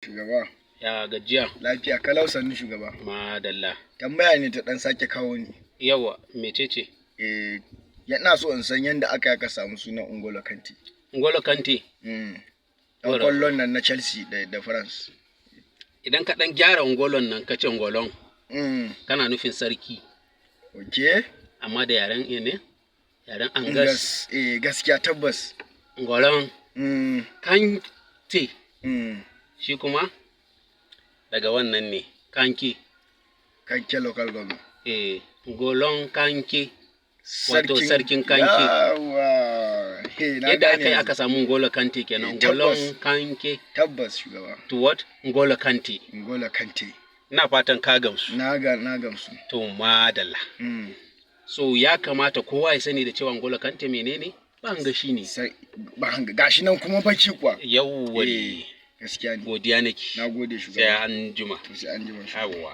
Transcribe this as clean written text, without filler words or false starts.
Shugaba. Ya gajiya. Lafiya kalau sannu shugaba. Madalla. Tambaya ne ta dan sake kawo ni. Yawa, mecece? Yana so in san yanda aka samu sunan Ngolo Kante. Ngolo Kante. Dan kwallon nan na Chelsea da France. Idan ka dan gyara Ngolon nan ka ce Ngolon. Kana nufin sarki. Okay. Amma da yaren ne? Yaren Angas. Gaskiya tabbas. Ngolon. Kante. Shi kuma daga wannan ne, Kanke. Kanke local government. Ngolon Kanke. Wato sarkin Kanke. Yawa. Yadda aka samu Ngolo Kante kenan. Ngolon Kanke. Tabbas shugaba. To what? Ngolo Kante. Ngolo Kante. Na fatan ka gamsu. Na gamsu. To madalla. So ya kamata kowa ya sani da cewa Ngolo Kante menene? Bahanga shi ne. Bahanga gashi nan kuma baki kuwa. Yawwa. Gaskiya ne. Godiya nake. Na gode shugaba. Sai an juma. Sai an juma.